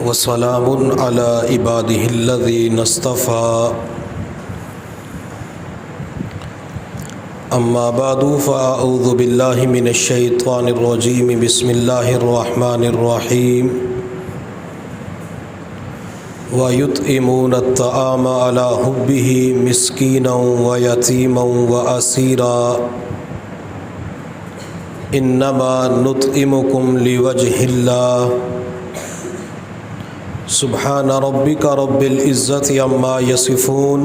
وسلام علی عباده الذین اصطفى اما بعد فاعوذ باللہ من الشیطان الرجیم بسم اللہ الرحمن الرحیم وَيُطْعِمُونَ الطَّعَامَ عَلَى حُبِّهِ مِسْكِينًا وَيَتِيمًا وَأَسِيرًا إِنَّمَا نُطْعِمُكُمْ لِوَجْهِ اللَّهِ سُبْحَانَ رَبِّكَ رَبِّ الْعِزَّةِ عَمَّا يَصِفُونَ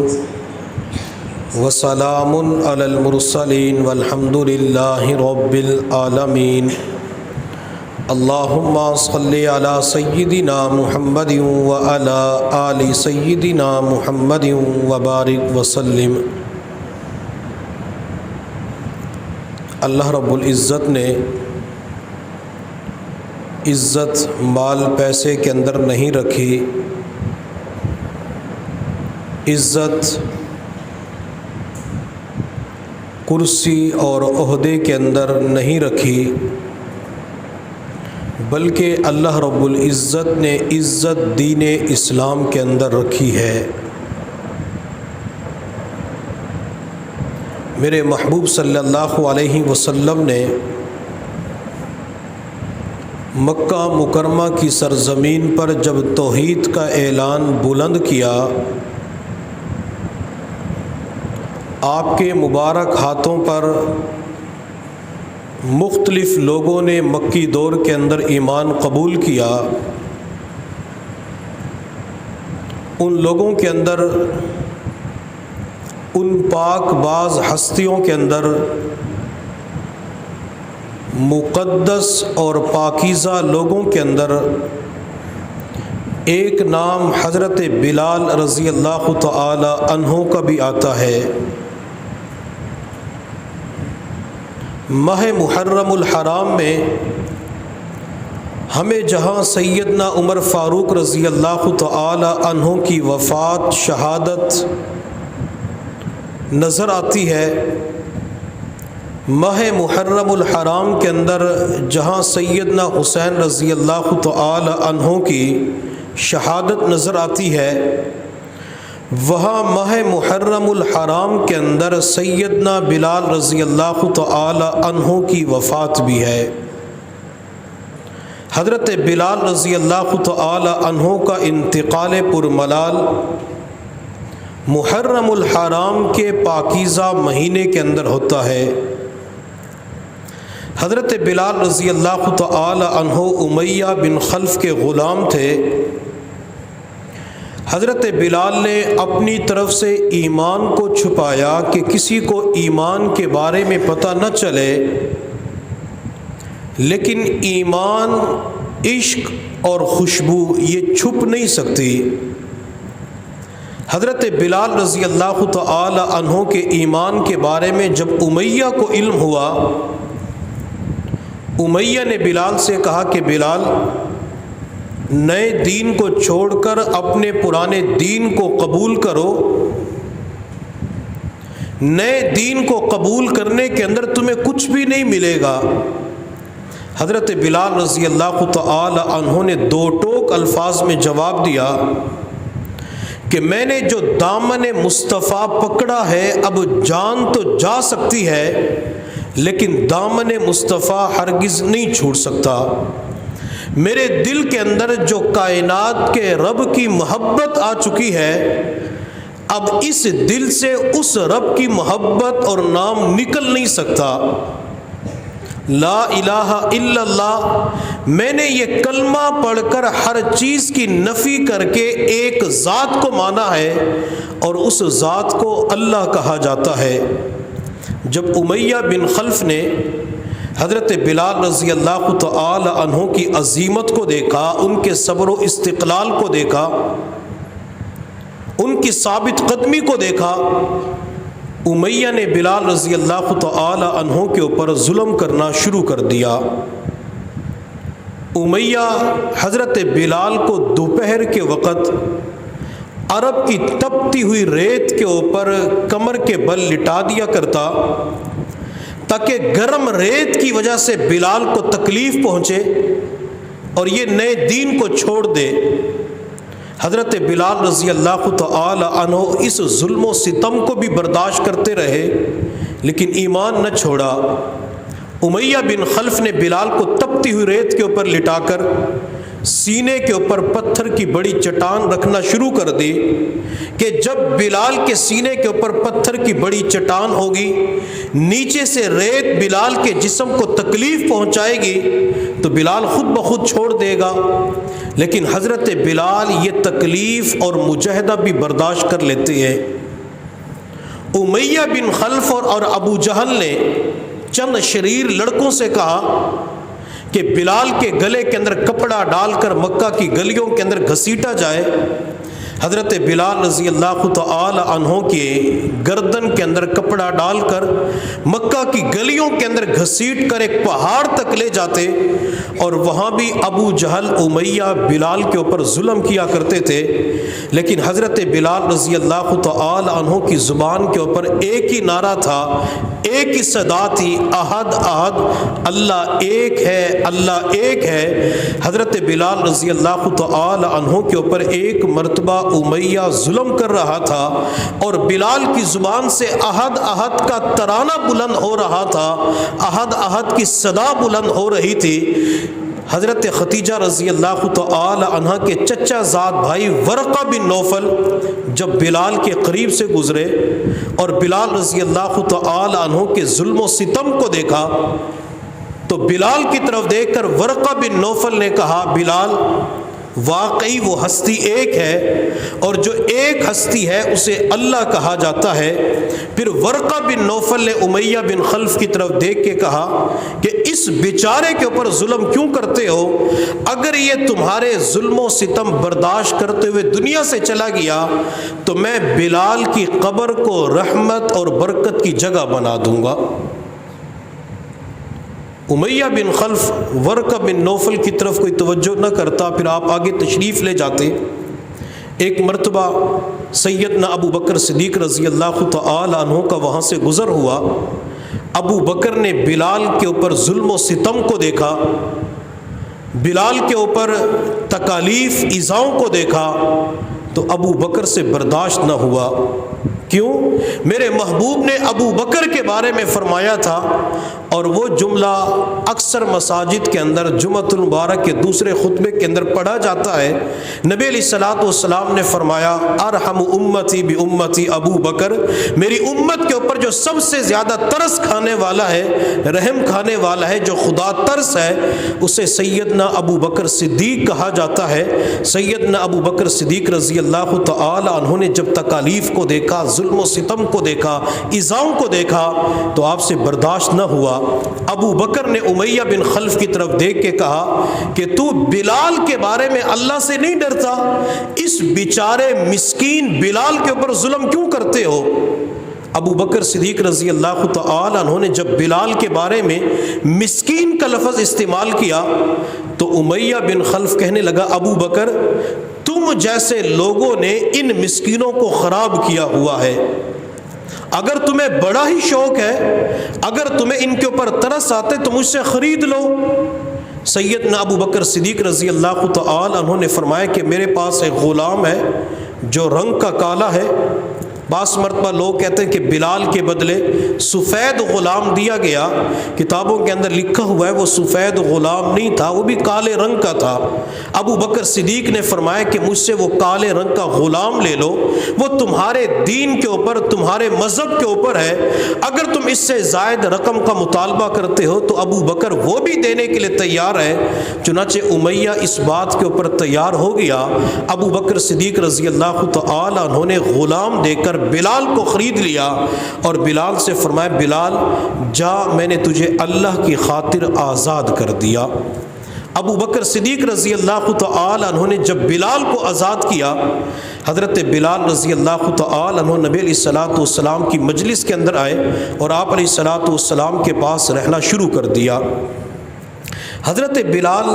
وَسَلَامٌ عَلَى الْمُرْسَلِينَ وَالْحَمْدُ لِلَّهِ رَبِّ الْعَالَمِينَ اللہم صلی علی سیدنا محمد وعلی آل سیدنا محمد وبارک وسلم۔ اللہ رب العزت نے عزت مال پیسے کے اندر نہیں رکھی، عزت کرسی اور عہدے کے اندر نہیں رکھی، بلکہ اللہ رب العزت نے عزت دین اسلام کے اندر رکھی ہے۔ میرے محبوب صلی اللہ علیہ وسلم نے مکہ مکرمہ کی سرزمین پر جب توحید کا اعلان بلند کیا، آپ کے مبارک ہاتھوں پر مختلف لوگوں نے مکی دور کے اندر ایمان قبول کیا۔ ان لوگوں کے اندر، ان پاک باز ہستیوں کے اندر مقدس اور پاکیزہ لوگوں کے اندر ایک نام حضرت بلال رضی اللہ تعالی عنہ کا بھی آتا ہے۔ ماہ محرم الحرام میں ہمیں جہاں سیدنا عمر فاروق رضی اللہ تعالی عنہ کی وفات شہادت نظر آتی ہے، ماہ محرم الحرام کے اندر جہاں سیدنا حسین رضی اللہ تعالی عنہ کی شہادت نظر آتی ہے، وہاں ماہ محرم الحرام کے اندر سیدنا بلال رضی اللہ تعالی عنہ کی وفات بھی ہے۔ حضرت بلال رضی اللہ تعالی عنہ کا انتقال پرملال محرم الحرام کے پاکیزہ مہینے کے اندر ہوتا ہے۔ حضرت بلال رضی اللہ تعالی عنہ امیہ بن خلف کے غلام تھے۔ حضرت بلال نے اپنی طرف سے ایمان کو چھپایا کہ کسی کو ایمان کے بارے میں پتہ نہ چلے، لیکن ایمان، عشق اور خوشبو یہ چھپ نہیں سکتی۔ حضرت بلال رضی اللہ تعالی عنہ کے ایمان کے بارے میں جب امیہ کو علم ہوا، امیہ نے بلال سے کہا کہ بلال، نئے دین کو چھوڑ کر اپنے پرانے دین کو قبول کرو۔ نئے دین کو قبول کرنے کے اندر تمہیں کچھ بھی نہیں ملے گا۔ حضرت بلال رضی اللہ تعالی عنہ نے دو ٹوک الفاظ میں جواب دیا کہ میں نے جو دامن مصطفیٰ پکڑا ہے، اب جان تو جا سکتی ہے لیکن دامن مصطفیٰ ہرگز نہیں چھوڑ سکتا۔ میرے دل کے اندر جو کائنات کے رب کی محبت آ چکی ہے، اب اس دل سے اس رب کی محبت اور نام نکل نہیں سکتا۔ لا الہ الا اللہ، میں نے یہ کلمہ پڑھ کر ہر چیز کی نفی کر کے ایک ذات کو مانا ہے، اور اس ذات کو اللہ کہا جاتا ہے۔ جب امیہ بن خلف نے حضرت بلال رضی اللہ تعالی عنہ کی عظیمت کو دیکھا، ان کے صبر و استقلال کو دیکھا، ان کی ثابت قدمی کو دیکھا، امیہ نے بلال رضی اللہ تعالی عنہ کے اوپر ظلم کرنا شروع کر دیا۔ امیہ حضرت بلال کو دوپہر کے وقت عرب کی تپتی ہوئی ریت کے اوپر کمر کے بل لٹا دیا کرتا تاکہ گرم ریت کی وجہ سے بلال کو تکلیف پہنچے، اور یہ نئے دین کو چھوڑ دے۔ حضرت بلال رضی اللہ تعالی عنہ اس ظلم و ستم کو بھی برداشت کرتے رہے لیکن ایمان نہ چھوڑا۔ امیہ بن خلف نے بلال کو تپتی ہوئی ریت کے اوپر لٹا کر سینے کے اوپر پتھر کی بڑی چٹان رکھنا شروع کر دی کہ جب بلال کے سینے کے اوپر پتھر کی بڑی چٹان ہوگی، نیچے سے ریت بلال کے جسم کو تکلیف پہنچائے گی تو بلال خود بخود چھوڑ دے گا، لیکن حضرت بلال یہ تکلیف اور مجاہدہ بھی برداشت کر لیتے ہیں۔ امیہ بن خلف اور ابو جہل نے چند شریر لڑکوں سے کہا کہ بلال کے گلے کے اندر کپڑا ڈال کر مکہ کی گلیوں کے اندر گھسیٹا جائے۔ حضرت بلال رضی اللہ تعالی عنہ کے گردن کے اندر کپڑا ڈال کر مکہ کی گلیوں کے اندر گھسیٹ کر ایک پہاڑ تک لے جاتے، اور وہاں بھی ابو جہل امیہ بلال کے اوپر ظلم کیا کرتے تھے، لیکن حضرت بلال رضی اللہ تعالی عنہ کی زبان کے اوپر ایک ہی نعرہ تھا، ایک ہی صدا تھی، احد احد، اللہ ایک ہے، اللہ ایک ہے۔ حضرت بلال رضی اللہ تعالی عنہ کے اوپر ایک مرتبہ امیہ ظلم کر رہا تھا اور بلال کی زبان سے احد احد کا ترانہ بلند ہو رہا تھا، احد احد کی صدا بلند ہو رہی تھی۔ حضرت خدیجہ رضی اللہ تعالی عنہ کے چچا زاد بھائی ورقہ بن نوفل جب بلال کے قریب سے گزرے اور بلال رضی اللہ تعالی عنہ کے ظلم و ستم کو دیکھا تو بلال کی طرف دیکھ کر ورقہ بن نوفل نے کہا، بلال واقعی وہ ہستی ایک ہے اور جو ایک ہستی ہے اسے اللہ کہا جاتا ہے۔ پھر ورقہ بن نوفل نے امیہ بن خلف کی طرف دیکھ کے کہا کہ اس بیچارے کے اوپر ظلم کیوں کرتے ہو؟ اگر یہ تمہارے ظلم و ستم برداشت کرتے ہوئے دنیا سے چلا گیا تو میں بلال کی قبر کو رحمت اور برکت کی جگہ بنا دوں گا۔ امیہ بن خلف ورقہ بن نوفل کی طرف کوئی توجہ نہ کرتا، پھر آپ آگے تشریف لے جاتے۔ ایک مرتبہ سیدنا ابو بکر صدیق رضی اللہ تعالی عنہ کا وہاں سے گزر ہوا۔ ابو بکر نے بلال کے اوپر ظلم و ستم کو دیکھا، بلال کے اوپر تکالیف ایذاؤں کو دیکھا تو ابو بکر سے برداشت نہ ہوا۔ کیوں؟ میرے محبوب نے ابو بکر کے بارے میں فرمایا تھا، اور وہ جملہ اکثر مساجد کے اندر جمعۃ المبارک کے دوسرے خطبے کے اندر پڑھا جاتا ہے۔ نبی علیہ الصلوۃ والسلام نے فرمایا، ارحم امتی بامتی ابو بکر، میری امت کے اوپر جو سب سے زیادہ ترس کھانے والا ہے، رحم کھانے والا ہے، جو خدا ترس ہے، اسے سیدنا ابو بکر صدیق کہا جاتا ہے۔ سیدنا ابو بکر صدیق رضی اللہ تعالی عنہ نے جب تکالیف کو دیکھا، ظلم و ستم کو دیکھا، ایذاؤں کو دیکھا تو آپ سے برداشت نہ ہوا۔ ابو بکر نے امیہ بن خلف کی طرف دیکھ کے کہا کہ تو بلال کے بارے میں اللہ سے نہیں ڈرتا؟ اس بیچارے مسکین بلال کے اوپر ظلم کیوں کرتے ہو؟ ابو بکر صدیق رضی اللہ تعالی عنہ نے جب بلال کے بارے میں مسکین کا لفظ استعمال کیا تو امیہ بن خلف کہنے لگا، ابو بکر تم جیسے لوگوں نے ان مسکینوں کو خراب کیا ہوا ہے، اگر تمہیں بڑا ہی شوق ہے، اگر تمہیں ان کے اوپر ترس آتے تو مجھ سے خرید لو۔ سیدنا ابو بکر صدیق رضی اللہ تعالی عنہ نے فرمایا کہ میرے پاس ایک غلام ہے جو رنگ کا کالا ہے۔ بعض مرتبہ لوگ کہتے ہیں کہ بلال کے بدلے سفید غلام دیا گیا، کتابوں کے اندر لکھا ہوا ہے وہ سفید غلام نہیں تھا، وہ بھی کالے رنگ کا تھا۔ ابو بکر صدیق نے فرمایا کہ مجھ سے وہ کالے رنگ کا غلام لے لو، وہ تمہارے دین کے اوپر، تمہارے مذہب کے اوپر ہے، اگر تم اس سے زائد رقم کا مطالبہ کرتے ہو تو ابو بکر وہ بھی دینے کے لیے تیار ہے۔ چنانچہ امیہ اس بات کے اوپر تیار ہو گیا۔ ابو بکر صدیق رضی اللہ تعالی عنہ نے غلام دے کر بلال کو خرید لیا اور بلال سے فرمایا، بلال جا، میں نے تجھے اللہ کی خاطر آزاد کر دیا۔ ابو بکر صدیق رضی اللہ تعالی عنہ نے جب بلال کو آزاد کیا، حضرت بلال رضی اللہ تعالی عنہ نبی علیہ الصلوۃ والسلام کی مجلس کے اندر آئے اور آپ علیہ الصلوۃ والسلام کے پاس رہنا شروع کر دیا۔ حضرت بلال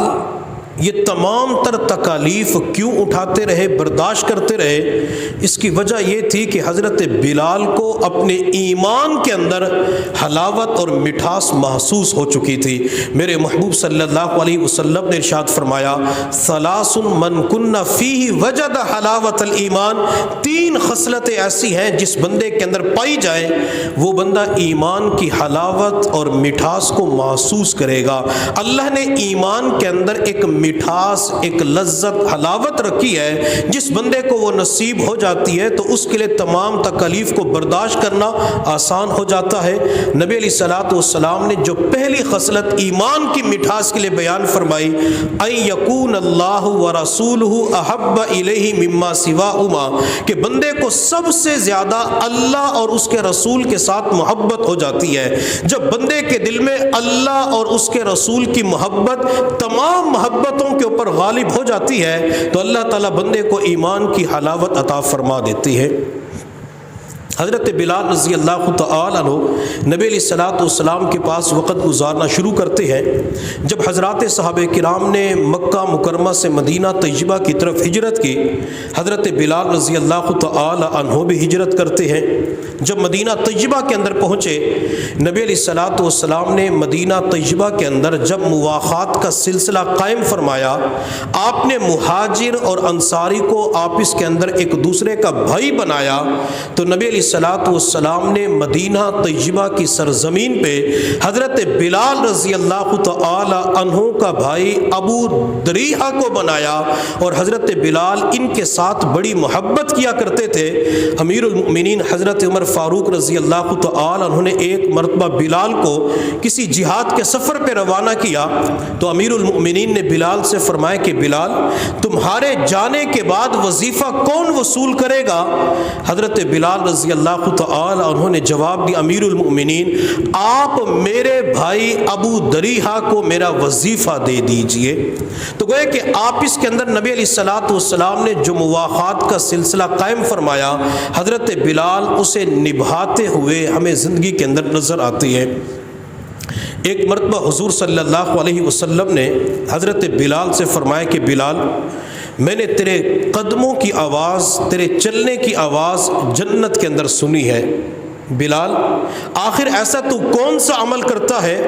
یہ تمام تر تکالیف کیوں اٹھاتے رہے، برداشت کرتے رہے؟ اس کی وجہ یہ تھی کہ حضرت بلال کو اپنے ایمان کے اندر حلاوت اور مٹھاس محسوس ہو چکی تھی۔ میرے محبوب صلی اللہ علیہ وسلم نے ارشاد فرمایا، ثلاث من کن فیہ وجد حلاوت الایمان، 3 خصلتیں ایسی ہیں جس بندے کے اندر پائی جائے وہ بندہ ایمان کی حلاوت اور مٹھاس کو محسوس کرے گا۔ اللہ نے ایمان کے اندر ایک مٹھاس، ایک لذت، حلاوت رکھی ہے، جس بندے کو وہ نصیب ہو جاتی ہے تو اس کے لیے تمام تکالیف کو برداشت کرنا آسان ہو جاتا ہے۔ نبی علیہ الصلوۃ والسلام نے جو پہلی خصلت ایمان کی مٹھاس کے لیے بیان فرمائی، ان یکون اللہ ورسولہ احب الیہ مما سواہما، کہ بندے کو سب سے زیادہ اللہ اور اس کے رسول کے ساتھ محبت ہو جاتی ہے۔ جب بندے کے دل میں اللہ اور اس کے رسول کی محبت تمام محبتوں کے اوپر غالب ہو جاتی ہے تو اللہ تعالیٰ بندے کو ایمان کی حلاوت عطا فرما دیتی ہے۔ حضرت بلال رضی اللہ تعالی عنہ نبی علیہ الصلوۃ والسلام کے پاس وقت گزارنا شروع کرتے ہیں۔ جب حضرات صحابہ کرام نے مکہ مکرمہ سے مدینہ طیبہ کی طرف ہجرت کی، حضرت بلال رضی اللہ تعالی عنہ بھی ہجرت کرتے ہیں۔ جب مدینہ طیبہ کے اندر پہنچے، نبی علیہ الصلوۃ والسلام نے مدینہ طیبہ کے اندر جب مواخات کا سلسلہ قائم فرمایا، آپ نے مہاجر اور انصاری کو آپس کے اندر ایک دوسرے کا بھائی بنایا، تو نبی علیہ الصلوۃ والسلام نے مدینہ طیبہ کی سرزمین پہ حضرت بلال رضی اللہ تعالی عنہ کا بھائی ابو دریحہ کو بنایا، اور حضرت بلال ان کے ساتھ بڑی محبت کیا کرتے تھے۔ امیر المؤمنین حضرت عمر فاروق رضی اللہ تعالی عنہ نے ایک مرتبہ بلال کو کسی جہاد کے سفر پہ روانہ کیا تو امیر المؤمنین نے بلال سے فرمایا کہ بلال، تمہارے جانے کے بعد وظیفہ کون وصول کرے گا؟ حضرت بلال رضی اللہ تعالی عنہ نے جواب دیا، امیر المؤمنین آپ میرے بھائی ابو دریحہ کو میرا وظیفہ دے دیجئے۔ تو گویا کہ آپس کے اندر نبی علیہ الصلوۃ والسلام نے جو مواخات کا سلسلہ قائم فرمایا، حضرت بلال اسے نبھاتے ہوئے ہمیں زندگی کے اندر نظر آتی ہے۔ ایک مرتبہ حضور صلی اللہ علیہ وسلم نے حضرت بلال سے فرمایا کہ بلال، میں نے تیرے قدموں کی آواز، تیرے چلنے کی آواز جنت کے اندر سنی ہے۔ بلال، آخر ایسا تو کون سا عمل کرتا ہے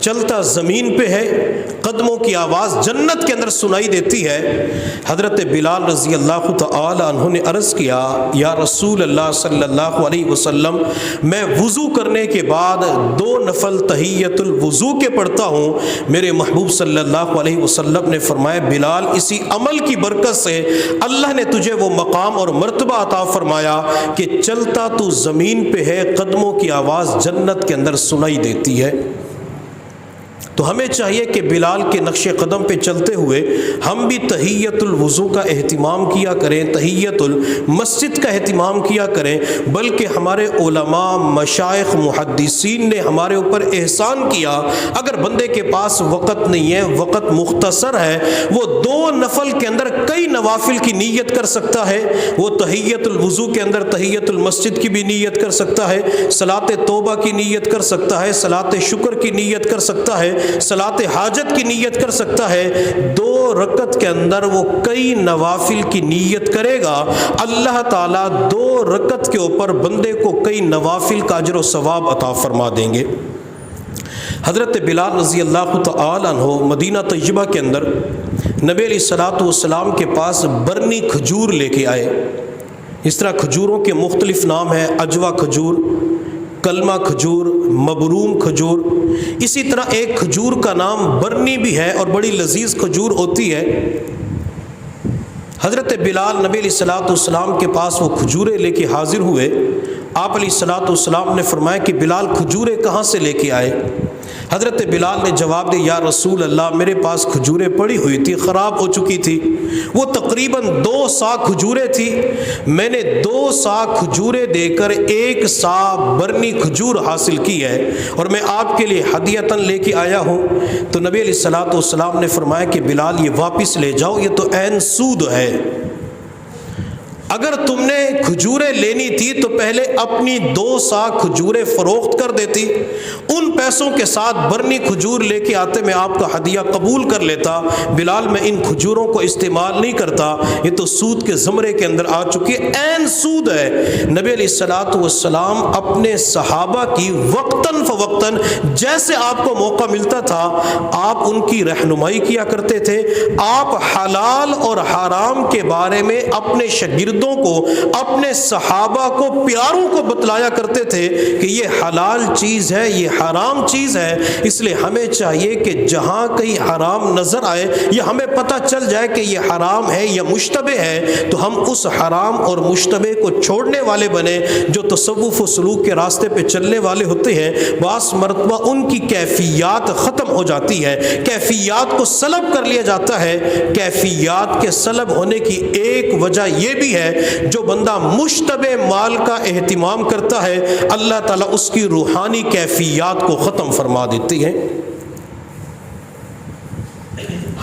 چلتا زمین پہ ہے، قدموں کی آواز جنت کے اندر سنائی دیتی ہے؟ حضرت بلال رضی اللہ تعالی عنہ نے عرض کیا، یا رسول اللہ صلی اللہ علیہ وسلم، میں وضو کرنے کے بعد 2 نفل تحیت الوضو کے پڑھتا ہوں۔ میرے محبوب صلی اللہ علیہ وسلم نے فرمایا، بلال، اسی عمل کی برکت سے اللہ نے تجھے وہ مقام اور مرتبہ عطا فرمایا کہ چلتا تو زمین پہ ہے، قدموں کی آواز جنت کے اندر سنائی دیتی ہے۔ تو ہمیں چاہیے کہ بلال کے نقش قدم پہ چلتے ہوئے ہم بھی تحیت الوضو کا اہتمام کیا کریں، تحیت المسجد کا اہتمام کیا کریں، بلکہ ہمارے علماء، مشائخ، محدثین نے ہمارے اوپر احسان کیا۔ اگر بندے کے پاس وقت نہیں ہے، وقت مختصر ہے، وہ 2 نفل کے اندر کئی نوافل کی نیت کر سکتا ہے۔ وہ تحیت الوضو کے اندر تحیت المسجد کی بھی نیت کر سکتا ہے، صلاۃ توبہ کی نیت کر سکتا ہے، صلاۃ شکر کی نیت کر سکتا ہے، صلاۃ حاجت کی نیت کر سکتا ہے۔ 2 رکعت کے اندر وہ کئی نوافل کی نیت کرے گا، اللہ تعالیٰ 2 رکعت کے اوپر بندے کو کئی نوافل کا اجر و ثواب عطا فرما دیں گے۔ حضرت بلال رضی اللہ تعالی عنہ مدینہ طیبہ کے اندر نبی علیہ الصلوۃ والسلام کے پاس برنی کھجور لے کے آئے۔ اس طرح کھجوروں کے مختلف نام ہیں، اجوا کھجور، کلمہ کھجور، مبروم کھجور۔ اسی طرح ایک کھجور کا نام برنی بھی ہے اور بڑی لذیذ کھجور ہوتی ہے۔ حضرت بلال نبی علیہ الصلوۃ والسلام کے پاس وہ کھجوریں لے کے حاضر ہوئے۔ آپ علیہ الصلوۃ والسلام نے فرمایا کہ بلال، کھجوریں کہاں سے لے کے آئے؟ حضرت بلال نے جواب دیا، یا رسول اللہ، میرے پاس کھجوریں پڑی ہوئی تھی، خراب ہو چکی تھی۔ وہ تقریباً 2 سا کھجوریں تھی، میں نے 2 سا کھجوریں دے کر 1 سا برنی کھجور حاصل کی ہے اور میں آپ کے لیے ہدیتاً لے کے آیا ہوں۔ تو نبی علیہ الصلوۃ والسلام نے فرمایا کہ بلال، یہ واپس لے جاؤ، یہ تو عین سود ہے۔ اگر تم نے کھجوریں لینی تھی تو پہلے اپنی 2 سا کھجوریں فروخت کر دیتی، ان پیسوں کے ساتھ برنی کھجور لے کے آتے، میں آپ کا ہدیہ قبول کر لیتا۔ بلال میں ان کھجوروں کو استعمال نہیں کرتا، یہ تو سود کے زمرے کے اندر آ چکی ہے، عین سود ہے۔ نبی علیہ الصلوۃ والسلام اپنے صحابہ کی وقتاً فوقتاً جیسے آپ کو موقع ملتا تھا آپ ان کی رہنمائی کیا کرتے تھے۔ آپ حلال اور حرام کے بارے میں اپنے شاگردوں کو، اپنے صحابہ کو، پیاروں کو بتلایا کرتے تھے کہ یہ حلال چیز ہے، یہ حرام چیز ہے۔ اس لیے ہمیں چاہیے کہ جہاں کہیں حرام نظر آئے یا ہمیں پتہ چل جائے کہ یہ حرام ہے یا مشتبہ ہے تو ہم اس حرام اور مشتبہ کو چھوڑنے والے بنے۔ جو تصوف و سلوک کے راستے پہ چلنے والے ہوتے ہیں بعض مرتبہ ان کی کیفیات ختم ہو جاتی ہے، کیفیات کو سلب کر لیا جاتا ہے۔ کیفیات کے سلب ہونے کی ایک وجہ یہ بھی ہے، جو بندہ مشتبہ مال کا اہتمام کرتا ہے اللہ تعالیٰ اس کی روحانی کیفیات کو ختم فرما دیتی ہے۔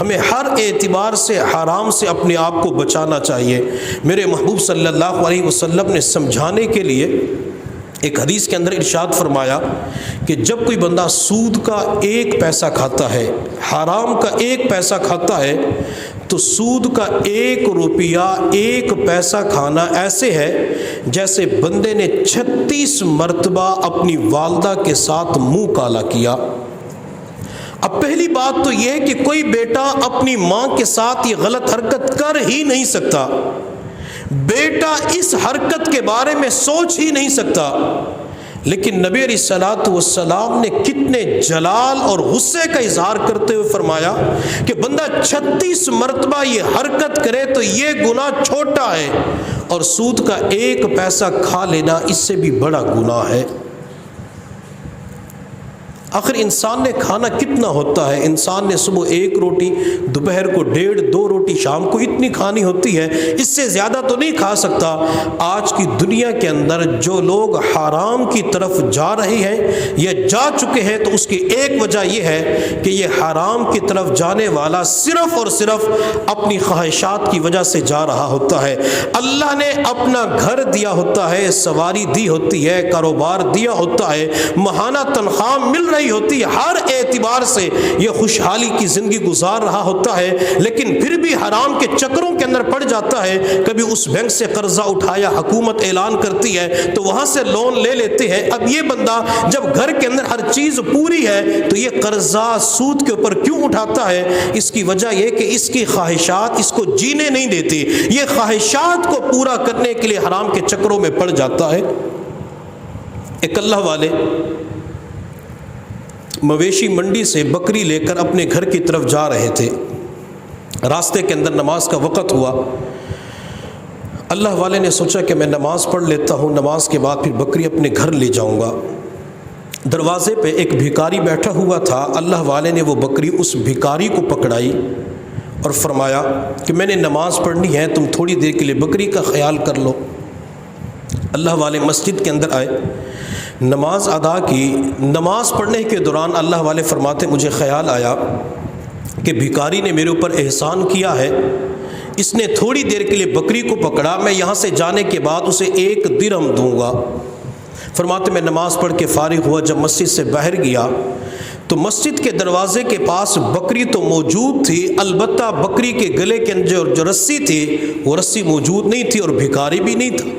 ہمیں ہر اعتبار سے حرام سے اپنے آپ کو بچانا چاہیے۔ میرے محبوب صلی اللہ علیہ وسلم نے سمجھانے کے لیے ایک حدیث کے اندر ارشاد فرمایا کہ جب کوئی بندہ سود کا 1 پیسہ کھاتا ہے، حرام کا 1 پیسہ کھاتا ہے، تو سود کا 1 روپیہ 1 پیسہ کھانا ایسے ہے جیسے بندے نے 36 مرتبہ اپنی والدہ کے ساتھ منہ کالا کیا۔ اب پہلی بات تو یہ ہے کہ کوئی بیٹا اپنی ماں کے ساتھ یہ غلط حرکت کر ہی نہیں سکتا، بیٹا اس حرکت کے بارے میں سوچ ہی نہیں سکتا، لیکن نبی علیہ الصلوۃ والسلام نے کتنے جلال اور غصے کا اظہار کرتے ہوئے فرمایا کہ بندہ 36 مرتبہ یہ حرکت کرے تو یہ گناہ چھوٹا ہے، اور سود کا 1 پیسہ کھا لینا اس سے بھی بڑا گناہ ہے۔ آخر انسان نے کھانا کتنا ہوتا ہے؟ انسان نے صبح 1 روٹی، دوپہر کو 1.5 2 روٹی، شام کو اتنی کھانی ہوتی ہے، اس سے زیادہ تو نہیں کھا سکتا۔ آج کی دنیا کے اندر جو لوگ حرام کی طرف جا رہے ہیں یا جا چکے ہیں تو اس کی ایک وجہ یہ ہے کہ یہ حرام کی طرف جانے والا صرف اور صرف اپنی خواہشات کی وجہ سے جا رہا ہوتا ہے۔ اللہ نے اپنا گھر دیا ہوتا ہے، سواری دی ہوتی ہے، کاروبار دیا ہوتا ہے، ماہانہ تنخواہ مل رہی ہوتی ہے، ہر اعتبار سے یہ خوشحالی کی زندگی گزار رہا ہوتا ہے، لیکن پھر بھی حرام کے چکروں کے اندر پڑ جاتا ہے۔ کبھی اس بینک سے قرضہ اٹھایا، حکومت اعلان کرتی ہے تو وہاں سے لون لے لیتے ہیں۔ اب یہ بندہ جب گھر کے اندر ہر چیز پوری ہے تو یہ قرضہ سود کے اوپر کیوں اٹھاتا ہے؟ اس کی وجہ یہ کہ اس کی خواہشات اس کو جینے نہیں دیتی، یہ خواہشات کو پورا کرنے کے لیے حرام کے چکروں میں پڑ جاتا ہے۔ ایک اللہ والے مویشی منڈی سے بکری لے کر اپنے گھر کی طرف جا رہے تھے، راستے کے اندر نماز کا وقت ہوا۔ اللہ والے نے سوچا کہ میں نماز پڑھ لیتا ہوں، نماز کے بعد پھر بکری اپنے گھر لے جاؤں گا۔ دروازے پہ ایک بھکاری بیٹھا ہوا تھا، اللہ والے نے وہ بکری اس بھکاری کو پکڑائی اور فرمایا کہ میں نے نماز پڑھنی ہے، تم تھوڑی دیر کے لیے بکری کا خیال کر لو۔ اللہ والے مسجد کے اندر آئے، نماز ادا کی۔ نماز پڑھنے کے دوران اللہ والے فرماتے مجھے خیال آیا کہ بھکاری نے میرے اوپر احسان کیا ہے، اس نے تھوڑی دیر کے لیے بکری کو پکڑا، میں یہاں سے جانے کے بعد اسے 1 درہم دوں گا۔ فرماتے میں نماز پڑھ کے فارغ ہوا، جب مسجد سے باہر گیا تو مسجد کے دروازے کے پاس بکری تو موجود تھی، البتہ بکری کے گلے کے اندر جو رسی تھی وہ رسی موجود نہیں تھی اور بھکاری بھی نہیں تھا۔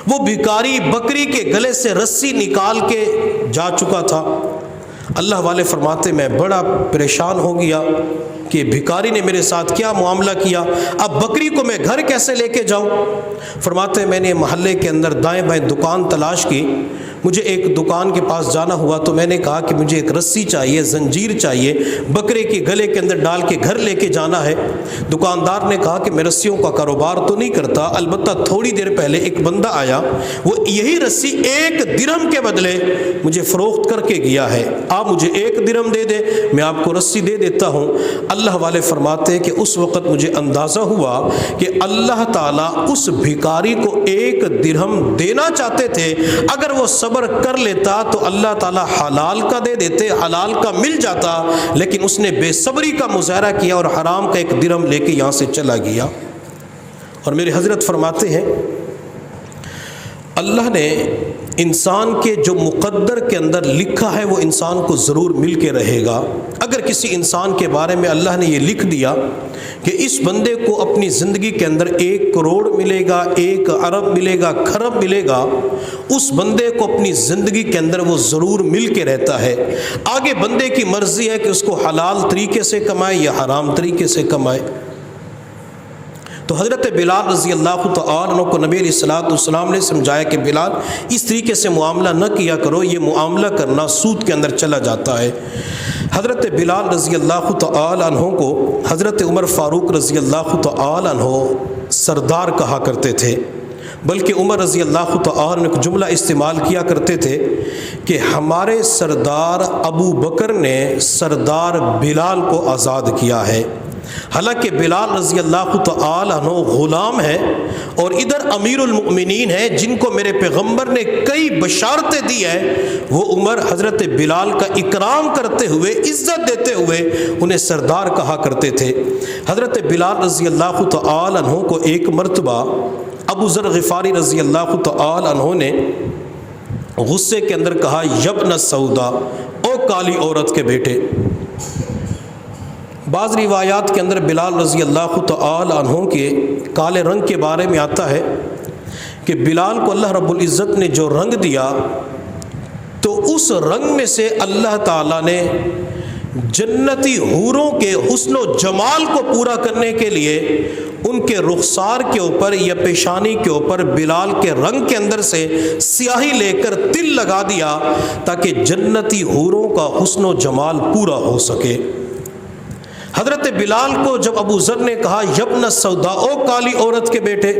وہ بھکاری بکری کے گلے سے رسی نکال کے جا چکا تھا۔ اللہ والے فرماتے میں بڑا پریشان ہو گیا کہ بھکاری نے میرے ساتھ کیا معاملہ کیا، اب بکری کو میں گھر کیسے لے کے جاؤں؟ فرماتے میں نے محلے کے اندر دائیں بائیں دکان تلاش کی، مجھے ایک دکان کے پاس جانا ہوا تو میں نے کہا کہ مجھے ایک رسی چاہیے، زنجیر چاہیے، بکرے کے گلے کے اندر ڈال کے گھر لے کے جانا ہے۔ دکاندار نے کہا کہ میں رسیوں کا کاروبار تو نہیں کرتا، البتہ تھوڑی دیر پہلے ایک بندہ آیا، وہ یہی رسی 1 درہم کے بدلے مجھے فروخت کر کے گیا ہے، آپ مجھے 1 درہم دے دے، میں آپ کو رسی دے دیتا ہوں۔ اللہ والے فرماتے کہ اس وقت مجھے اندازہ ہوا کہ اللہ تعالیٰ اس بھکاری کو 1 درہم دینا چاہتے تھے، اگر وہ صبر کر لیتا تو اللہ تعالیٰ حلال کا دے دیتے، حلال کا مل جاتا، لیکن اس نے بے صبری کا مظاہرہ کیا اور حرام کا 1 درہم لے کے یہاں سے چلا گیا۔ اور میرے حضرت فرماتے ہیں اللہ نے انسان کے جو مقدر کے اندر لکھا ہے وہ انسان کو ضرور مل کے رہے گا۔ اگر کسی انسان کے بارے میں اللہ نے یہ لکھ دیا کہ اس بندے کو اپنی زندگی کے اندر 1 کروڑ ملے گا، 1 ارب ملے گا، کھرب ملے گا، اس بندے کو اپنی زندگی کے اندر وہ ضرور مل کے رہتا ہے۔ آگے بندے کی مرضی ہے کہ اس کو حلال طریقے سے کمائے یا حرام طریقے سے کمائے۔ تو حضرت بلال رضی اللہ تعالیٰ عنہ کو نبی علیہ السلام نے سمجھایا کہ بلال اس طریقے سے معاملہ نہ کیا کرو، یہ معاملہ کرنا سود کے اندر چلا جاتا ہے۔ حضرت بلال رضی اللہ تعالیٰ عنہ کو حضرت عمر فاروق رضی اللہ تعالیٰ عنہ سردار کہا کرتے تھے، بلکہ عمر رضی اللہ تعالیٰ عنہ ایک جملہ استعمال کیا کرتے تھے کہ ہمارے سردار ابو بکر نے سردار بلال کو آزاد کیا ہے۔ حالانکہ بلال رضی اللہ تعالی عنہ غلام ہے اور ادھر امیر المؤمنین ہے جن کو میرے پیغمبر نے کئی بشارتیں دی ہیں، وہ عمر حضرت بلال کا اکرام کرتے ہوئے، عزت دیتے ہوئے انہیں سردار کہا کرتے تھے۔ حضرت بلال رضی اللہ تعالی عنہ کو ایک مرتبہ ابو ذر غفاری رضی اللہ تعالی عنہ نے غصے کے اندر کہا، یبن سودا، او کالی عورت کے بیٹے۔ بعض روایات کے اندر بلال رضی اللہ تعالی عنہ کے کالے رنگ کے بارے میں آتا ہے کہ بلال کو اللہ رب العزت نے جو رنگ دیا تو اس رنگ میں سے اللہ تعالیٰ نے جنتی حوروں کے حسن و جمال کو پورا کرنے کے لیے ان کے رخسار کے اوپر یا پیشانی کے اوپر بلال کے رنگ کے اندر سے سیاہی لے کر تل لگا دیا تاکہ جنتی حوروں کا حسن و جمال پورا ہو سکے۔ حضرت بلال کو جب ابو ذر نے کہا یبن سودا، او کالی عورت کے بیٹے،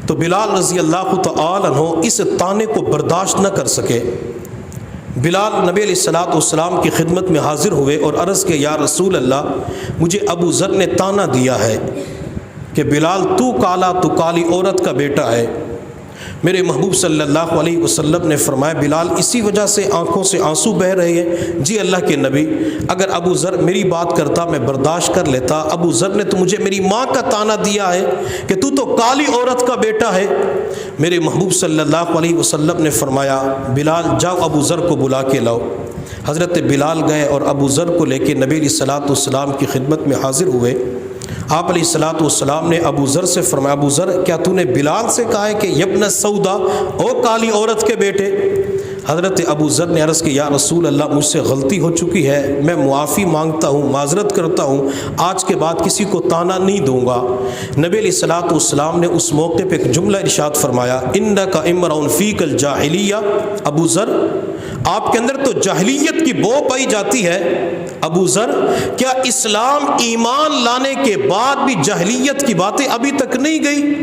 تو بلال رضی اللہ تعالی عنہ اس طانے کو برداشت نہ کر سکے۔ بلال نبی علیہ السلام کی خدمت میں حاضر ہوئے اور عرض کہ یا رسول اللہ، مجھے ابو ذر نے طعنہ دیا ہے کہ بلال تو کالا، تو کالی عورت کا بیٹا ہے۔ میرے محبوب صلی اللہ علیہ وسلم نے فرمایا بلال اسی وجہ سے آنکھوں سے آنسو بہہ رہے ہیں؟ جی اللہ کے نبی، اگر ابو ذر میری بات کرتا میں برداشت کر لیتا۔ ابو ذر نے تو مجھے میری ماں کا طعنہ دیا ہے کہ تو کالی عورت کا بیٹا ہے۔ میرے محبوب صلی اللہ علیہ وسلم نے فرمایا بلال جاؤ ابو ذر کو بلا کے لاؤ۔ حضرت بلال گئے اور ابو ذر کو لے کے نبی علیہ السلام کی خدمت میں حاضر ہوئے۔ آپ علیہ السلام نے ابو ذر سے فرمایا ابو ذر، کیا تو نے بلال سے کہا ہے کہ یبن سودا، او کالی عورت کے بیٹے؟ حضرت ابو ذر نے عرض کی یا رسول اللہ، مجھ سے غلطی ہو چکی ہے، میں معافی مانگتا ہوں، معذرت کرتا ہوں، آج کے بعد کسی کو طعنہ نہیں دوں گا۔ نبی علیہ السلام نے اس موقع پہ ایک جملہ ارشاد فرمایا، انک امرؤ فیک الجاہلیہ، ابو ذر آپ کے اندر تو جاہلیت کی بو پائی جاتی ہے۔ ابو ذر، کیا اسلام ایمان لانے کے بعد بھی جاہلیت کی باتیں ابھی تک نہیں گئی؟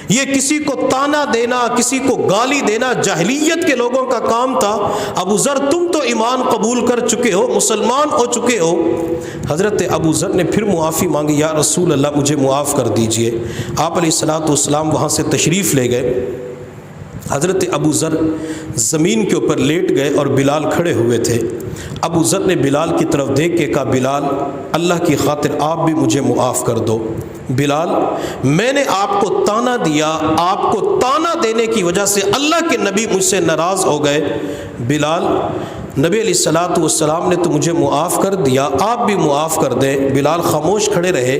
یہ کسی کو طعنہ دینا، کسی کو گالی دینا جاہلیت کے لوگوں کا کام تھا۔ ابو ذر تم تو ایمان قبول کر چکے ہو، مسلمان ہو چکے ہو۔ حضرت ابو ذر نے پھر معافی مانگی، یا رسول اللہ مجھے معاف کر دیجئے۔ آپ علیہ السلام وہاں سے تشریف لے گئے۔ حضرت ابو ذر زمین کے اوپر لیٹ گئے اور بلال کھڑے ہوئے تھے۔ ابو ذر نے بلال کی طرف دیکھ کے کہا بلال اللہ کی خاطر آپ بھی مجھے معاف کر دو۔ بلال میں نے آپ کو طعنہ دیا، آپ کو طعنہ دینے کی وجہ سے اللہ کے نبی مجھ سے ناراض ہو گئے۔ بلال نبی علیہ السلام نے تو مجھے معاف کر دیا، آپ بھی معاف کر دیں۔ بلال خاموش کھڑے رہے۔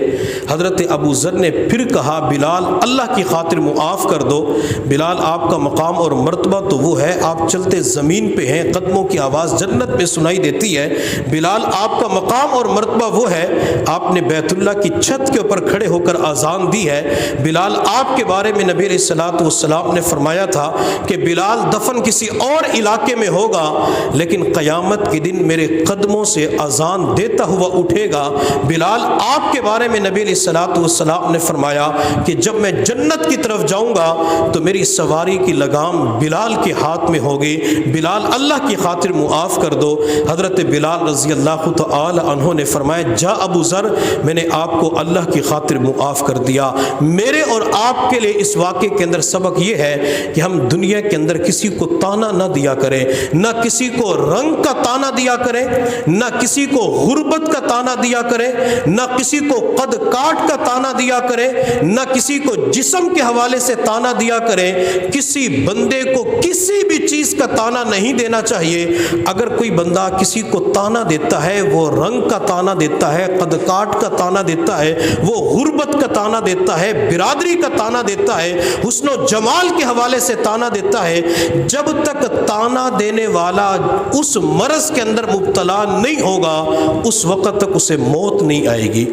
حضرت ابو ذر نے پھر کہا بلال اللہ کی خاطر معاف کر دو۔ بلال آپ کا مقام اور مرتبہ تو وہ ہے، آپ چلتے زمین پہ ہیں، قدموں کی آواز جنت میں سنائی دیتی ہے۔ بلال آپ کا مقام اور مرتبہ وہ ہے، آپ نے بیت اللہ کی چھت کے اوپر کھڑے ہو کر اذان دی ہے۔ بلال آپ کے بارے میں نبی علیہ السلام نے فرمایا تھا کہ بلال دفن کسی اور علاقے میں ہوگا لیکن قیامت کے دن میرے قدموں سے اذان دیتا ہوا اٹھے گا۔ بلال آپ کے بارے میں نبی علیہ السلام نے فرمایا کہ جب میں جنت کی طرف جاؤں گا تو میری سواری کی لگام بلال کے ہاتھ میں ہوگی۔ بلال اللہ کی خاطر معاف کر دو۔ حضرت بلال رضی اللہ تعالی عنہ نے فرمایا جا ابو ذر، میں نے آپ کو اللہ کی خاطر معاف کر دیا۔ میرے اور آپ کے لیے اس واقعے کے اندر سبق یہ ہے کہ ہم دنیا کے اندر کسی کو طعنہ نہ دیا کریں، نہ کسی کو رنگ کا تانا دیا کریں، نہ کسی کو غربت کا تانا دیا کریں، نہ کسی کو قد کاٹ کا تانا دیا کریں، نہ کسی کو جسم کے حوالے سے تانا دیا کریں۔ کسی بندے کو کسی بھی چیز کا تانا نہیں دینا چاہیے۔ اگر کوئی بندہ کسی کو تانا دیتا ہے، وہ رنگ کا تانا دیتا ہے، قد کاٹ کا تانا دیتا ہے، وہ غربت کا تانا دیتا ہے، برادری کا تانا دیتا ہے، حسن و جمال کے حوالے سے تانا دیتا ہے، جب تک تانا دینے والا اس مرض کے اندر مبتلا نہیں ہوگا، اس وقت تک اسے موت نہیں آئے گی۔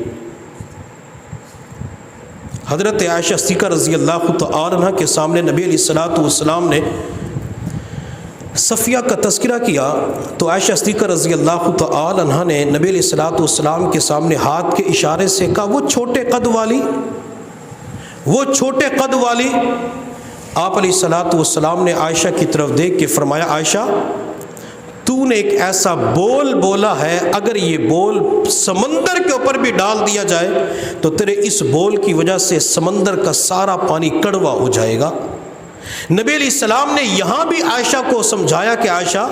حضرت عائشہ صدیقہ رضی اللہ تعالی عنہ کے سامنے نبی علیہ الصلوۃ والسلام نے صفیہ کا تذکرہ کیا تو عائشہ صدیقہ رضی اللہ تعالی عنہ نے نبی علیہ الصلوۃ والسلام کے سامنے ہاتھ کے اشارے سے کہا، وہ چھوٹے قد والی، وہ چھوٹے قد والی۔ آپ علیہ الصلوۃ والسلام نے عائشہ کی طرف دیکھ کے فرمایا، عائشہ تو نے ایک ایسا بول بولا ہے، اگر یہ بول سمندر کے اوپر بھی ڈال دیا جائے تو تیرے اس بول کی وجہ سے سمندر کا سارا پانی کڑوا ہو جائے گا۔ نبی علیہ السلام نے یہاں بھی عائشہ کو سمجھایا کہ عائشہ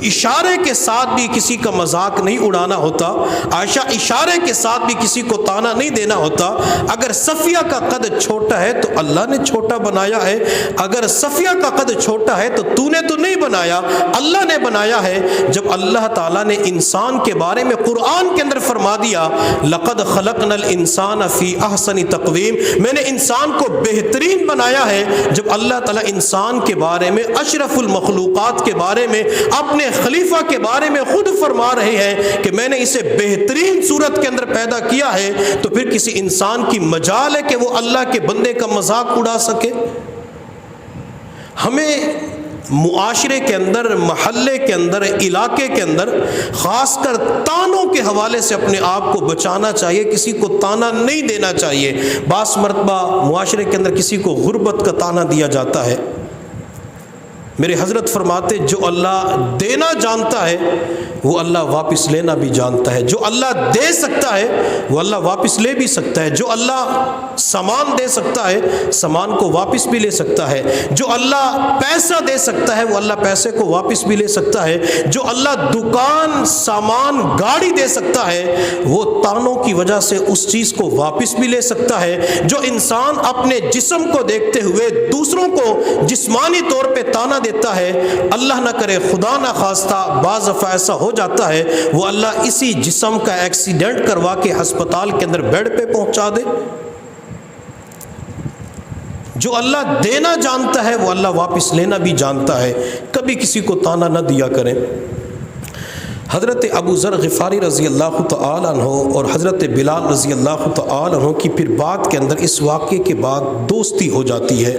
اشارے کے ساتھ بھی کسی کا مذاق نہیں اڑانا ہوتا، عائشہ اشارے کے ساتھ بھی کسی کو تانا نہیں دینا ہوتا۔ اگر صفیہ کا قد چھوٹا ہے تو اللہ نے چھوٹا بنایا ہے، اگر صفیہ کا قد چھوٹا ہے تو نے تو نہیں بنایا، اللہ نے بنایا ہے۔ جب اللہ تعالیٰ نے انسان کے بارے میں قرآن کے اندر فرما دیا، لقد خلقنا الانسان فی احسن تقویم، میں نے انسان کو بہترین بنایا ہے، جب اللہ تعالیٰ انسان کے بارے میں، اشرف المخلوقات کے بارے میں، اپنے خلیفہ کے بارے میں خود فرما رہے ہیں کہ میں نے اسے بہترین صورت کے اندر پیدا کیا ہے، تو پھر کسی انسان کی مجال ہے کہ وہ اللہ کے بندے کا مذاق اڑا سکے؟ ہمیں معاشرے کے اندر، محلے کے اندر، علاقے کے اندر خاص کر تانوں کے حوالے سے اپنے آپ کو بچانا چاہیے، کسی کو تانا نہیں دینا چاہیے۔ بعض مرتبہ معاشرے کے اندر کسی کو غربت کا تانا دیا جاتا ہے۔ میرے حضرت فرماتے، جو اللہ دینا جانتا ہے وہ اللہ واپس لینا بھی جانتا ہے، جو اللہ دے سکتا ہے وہ اللہ واپس لے بھی سکتا ہے، جو اللہ سامان دے سکتا ہے سامان کو واپس بھی لے سکتا ہے، جو اللہ پیسہ دے سکتا ہے وہ اللہ پیسے کو واپس بھی لے سکتا ہے، جو اللہ دکان، سامان، گاڑی دے سکتا ہے وہ تانوں کی وجہ سے اس چیز کو واپس بھی لے سکتا ہے۔ جو انسان اپنے جسم کو دیکھتے ہوئے دوسروں کو جسمانی طور پہ تانا دیتا ہے، اللہ نہ کرے خدا نہ خواستہ بعض دفعہ ایسا ہو جاتا ہے وہ اللہ اسی جسم کا ایکسیڈنٹ کروا کے ہسپتال کے اندر بیڈ پہ پہنچا دے۔ جو اللہ دینا جانتا ہے وہ اللہ واپس لینا بھی جانتا ہے، کبھی کسی کو تانا نہ دیا کریں۔ حضرت ابو ذر غفاری رضی اللہ تعالی عنہ اور حضرت بلال رضی اللہ تعالی عنہ کی پھر بعد کے اندر اس واقعے کے بعد دوستی ہو جاتی ہے۔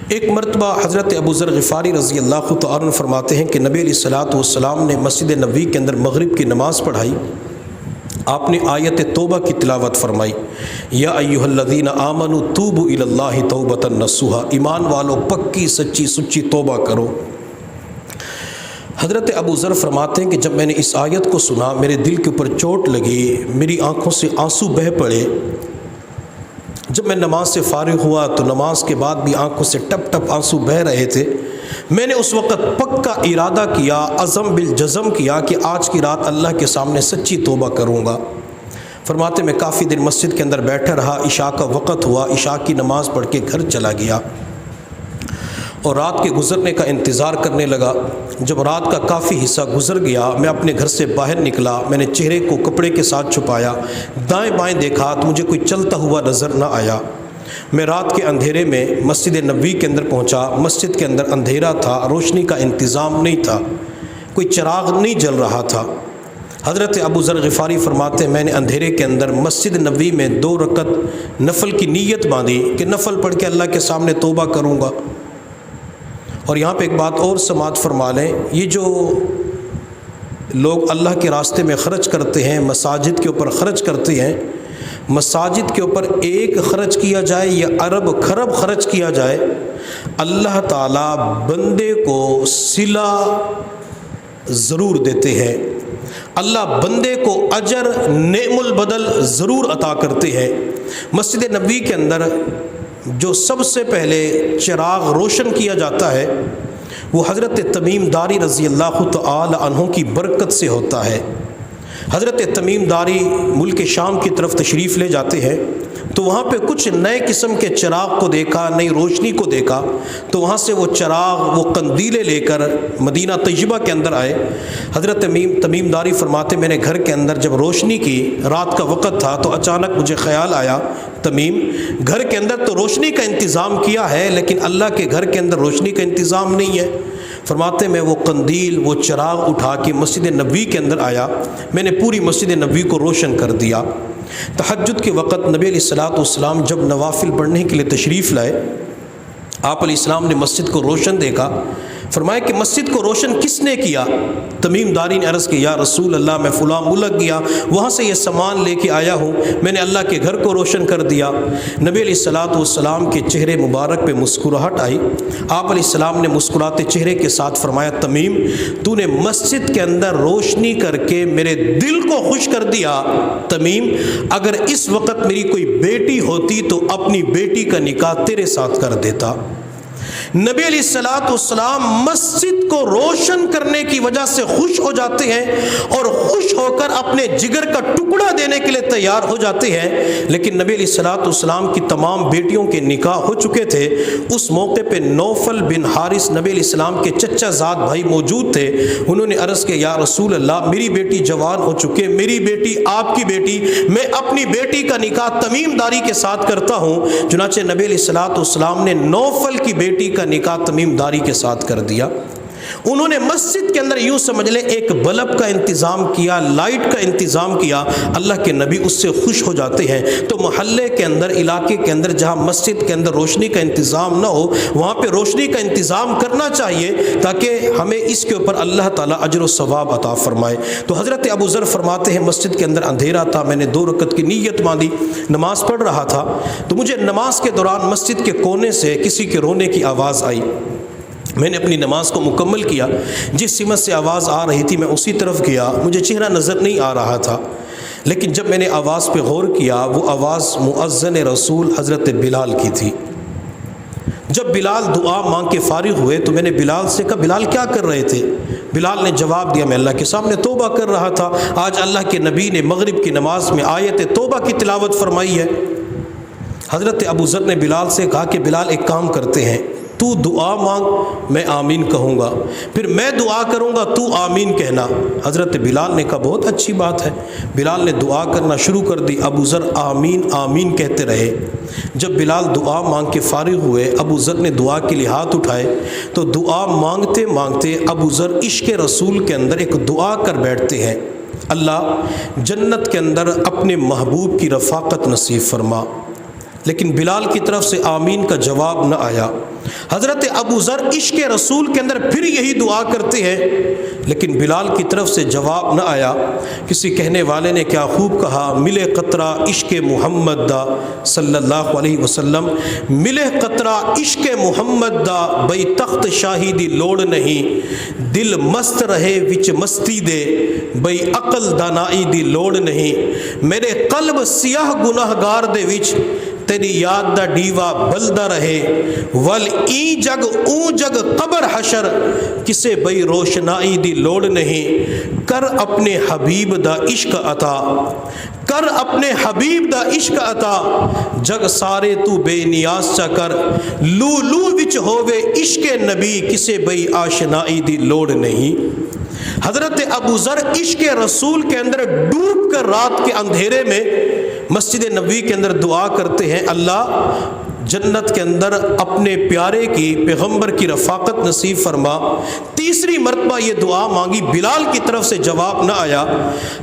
ایک مرتبہ حضرت ابو ذر غفاری رضی اللہ تعالی عنہ فرماتے ہیں کہ نبی علیہ الصلوۃ والسلام نے مسجد نبوی کے اندر مغرب کی نماز پڑھائی، آپ نے آیت توبہ کی تلاوت فرمائی، یا ایھا الذین آمنوا توبوا الی اللہ توبۃ نصوحا، ایمان والو پکی سچی سچی توبہ کرو۔ حضرت ابو ذر فرماتے ہیں کہ جب میں نے اس آیت کو سنا میرے دل کے اوپر چوٹ لگی، میری آنکھوں سے آنسو بہہ پڑے۔ جب میں نماز سے فارغ ہوا تو نماز کے بعد بھی آنکھوں سے ٹپ ٹپ آنسو بہہ رہے تھے۔ میں نے اس وقت پکا ارادہ کیا، عزم بالجزم کیا کہ آج کی رات اللہ کے سامنے سچی توبہ کروں گا۔ فرماتے میں کافی دن مسجد کے اندر بیٹھا رہا، عشاء کا وقت ہوا، عشاء کی نماز پڑھ کے گھر چلا گیا اور رات کے گزرنے کا انتظار کرنے لگا۔ جب رات کا کافی حصہ گزر گیا، میں اپنے گھر سے باہر نکلا، میں نے چہرے کو کپڑے کے ساتھ چھپایا، دائیں بائیں دیکھا تو مجھے کوئی چلتا ہوا نظر نہ آیا۔ میں رات کے اندھیرے میں مسجد نبوی کے اندر پہنچا، مسجد کے اندر اندھیرا تھا، روشنی کا انتظام نہیں تھا، کوئی چراغ نہیں جل رہا تھا۔ حضرت ابو ذر غفاری فرماتے ہیں میں نے اندھیرے کے اندر مسجد نبوی میں 2 رکعت نفل کی نیت باندھی کہ نفل پڑھ کے اللہ کے سامنے توبہ کروں گا۔ اور یہاں پہ ایک بات اور سماعت فرما لیں، یہ جو لوگ اللہ کے راستے میں خرچ کرتے ہیں، مساجد کے اوپر خرچ کرتے ہیں، مساجد کے اوپر 1 خرچ کیا جائے یا ارب خرب خرچ کیا جائے، اللہ تعالیٰ بندے کو صلہ ضرور دیتے ہیں، اللہ بندے کو اجر نعم البدل ضرور عطا کرتے ہیں۔ مسجد نبوی کے اندر جو سب سے پہلے چراغ روشن کیا جاتا ہے وہ حضرت تمیم داری رضی اللہ تعالی عنہ کی برکت سے ہوتا ہے۔ حضرت تمیم داری ملک شام کی طرف تشریف لے جاتے ہیں تو وہاں پہ کچھ نئے قسم کے چراغ کو دیکھا، نئی روشنی کو دیکھا، تو وہاں سے وہ چراغ، وہ قندیلیں لے کر مدینہ طیبہ کے اندر آئے۔ حضرت تمیم داری فرماتے میں نے گھر کے اندر جب روشنی کی، رات کا وقت تھا، تو اچانک مجھے خیال آیا تمیم گھر کے اندر تو روشنی کا انتظام کیا ہے لیکن اللہ کے گھر کے اندر روشنی کا انتظام نہیں ہے۔ فرماتے میں وہ قندیل، وہ چراغ اٹھا کے مسجد نبوی کے اندر آیا، میں نے پوری مسجد نبوی کو روشن کر دیا۔ تہجد کے وقت نبی علیہ الصلوۃ والسلام جب نوافل پڑھنے کے لیے تشریف لائے، آپ علیہ السلام نے مسجد کو روشن دیکھا، فرمایا کہ مسجد کو روشن کس نے کیا؟ تمیم داری نے عرض کی یا رسول اللہ میں فلاں ملک گیا، وہاں سے یہ سامان لے کے آیا ہوں، میں نے اللہ کے گھر کو روشن کر دیا۔ نبی علیہ الصلوۃ والسلام کے چہرے مبارک پہ مسکراہٹ آئی۔ آپ علیہ السلام نے مسکراتے چہرے کے ساتھ فرمایا تمیم تو نے مسجد کے اندر روشنی کر کے میرے دل کو خوش کر دیا۔ تمیم اگر اس وقت میری کوئی بیٹی ہوتی تو اپنی بیٹی کا نکاح تیرے ساتھ کر دیتا۔ نبی علیہ الصلوۃ والسلام مسجد کو روشن کرنے کی وجہ سے خوش ہو جاتے ہیں اور خوش ہو کر اپنے جگر کا ٹکڑا دینے کے لیے تیار ہو جاتے ہیں، لیکن نبی علیہ الصلوۃ والسلام کی تمام بیٹیوں کے نکاح ہو چکے تھے۔ اس موقع پہ نوفل بن حارث نبی علیہ السلام کے چچا زاد بھائی موجود تھے، انہوں نے عرض کیا یا رسول اللہ میری بیٹی جوان ہو چکے، میری بیٹی آپ کی بیٹی، میں اپنی بیٹی کا نکاح تمیم داری کے ساتھ کرتا ہوں۔ چنانچہ نبی علیہ الصلوۃ والسلام نے نوفل کی بیٹی کا نکاح تمیم داری کے ساتھ کر دیا۔ انہوں نے مسجد کے اندر یوں سمجھ لیں ایک بلب کا انتظام کیا، لائٹ کا انتظام کیا، اللہ کے نبی اس سے خوش ہو جاتے ہیں۔ تو محلے کے اندر، علاقے کے اندر جہاں مسجد کے اندر روشنی کا انتظام نہ ہو وہاں پہ روشنی کا انتظام کرنا چاہیے تاکہ ہمیں اس کے اوپر اللہ تعالیٰ اجر و ثواب عطا فرمائے۔ تو حضرت ابو ذر فرماتے ہیں مسجد کے اندر اندھیرا تھا، میں نے 2 رکعت کی نیت باندھی، نماز پڑھ رہا تھا، تو مجھے نماز کے دوران مسجد کے کونے سے کسی کے رونے کی آواز آئی۔ میں نے اپنی نماز کو مکمل کیا، جس سمت سے آواز آ رہی تھی میں اسی طرف گیا، مجھے چہرہ نظر نہیں آ رہا تھا، لیکن جب میں نے آواز پہ غور کیا وہ آواز مؤذن رسول حضرت بلال کی تھی۔ جب بلال دعا مانگ کے فارغ ہوئے تو میں نے بلال سے کہا بلال کیا کر رہے تھے؟ بلال نے جواب دیا میں اللہ کے سامنے توبہ کر رہا تھا، آج اللہ کے نبی نے مغرب کی نماز میں آیت توبہ کی تلاوت فرمائی ہے۔ حضرت ابو ذر نے بلال سے کہا کہ بلال ایک کام کرتے ہیں، تو دعا مانگ میں آمین کہوں گا، پھر میں دعا کروں گا تو آمین کہنا۔ حضرت بلال نے کہا بہت اچھی بات ہے۔ بلال نے دعا کرنا شروع کر دی، ابو ذر آمین آمین کہتے رہے۔ جب بلال دعا مانگ کے فارغ ہوئے، ابو ذر نے دعا کے لیے ہاتھ اٹھائے تو دعا مانگتے مانگتے ابو ذر عشق رسول کے اندر ایک دعا کر بیٹھتے ہیں، اللہ جنت کے اندر اپنے محبوب کی رفاقت نصیب فرما، لیکن بلال کی طرف سے آمین کا جواب نہ آیا۔ حضرت ابو ذر عشق رسول کے اندر پھر یہی دعا کرتے ہیں، لیکن بلال کی طرف سے جواب نہ آیا۔ کسی کہنے والے نے کیا خوب کہا، ملے قطرہ عشق محمد دا صلی اللہ علیہ وسلم، ملے قطرہ عشق محمد دا بئی تخت شاہی دی لوڑ نہیں، دل مست رہے وچ مستی دے بئی عقل دانائی دی لوڑ نہیں، میرے قلب سیاہ گناہگار دے وچ تیری یاد دا ڈیوا بلدہ رہے، ول ای جگ اون جگ قبر حشر کسے بئی روشنائی دی لوڑ نہیں، کر اپنے حبیب دا عشق عطا، کر اپنے حبیب دا عشق عطا، جگ سارے تو بے نیاز چا کر، لو لو وچ ہووے عشق نبی کسے بئی آشنائی دی لوڑ نہیں۔ حضرت ابو ذر عشق رسول کے اندر ڈوب کر رات کے اندھیرے میں مسجد نبوی کے اندر دعا کرتے ہیں، اللہ جنت کے اندر اپنے پیارے کی، پیغمبر کی رفاقت نصیب فرما۔ تیسری مرتبہ یہ دعا مانگی، بلال کی طرف سے جواب نہ آیا۔